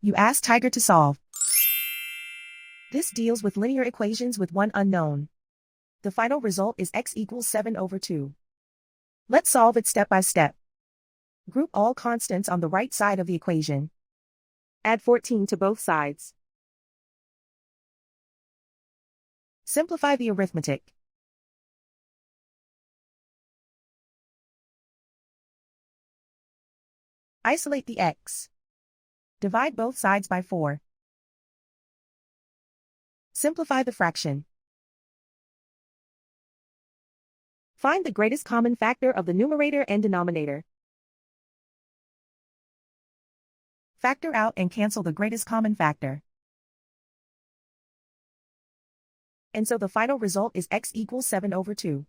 You ask Tiger to solve. This deals with linear equations with one unknown. The final result is x equals 7/2. Let's solve it step by step. Group all constants on the right side of the equation. Add 14 to both sides. Simplify the arithmetic. Isolate the x. Divide both sides by 4. Simplify the fraction. Find the greatest common factor of the numerator and denominator. Factor out and cancel the greatest common factor. And so the final result is x equals 7/2.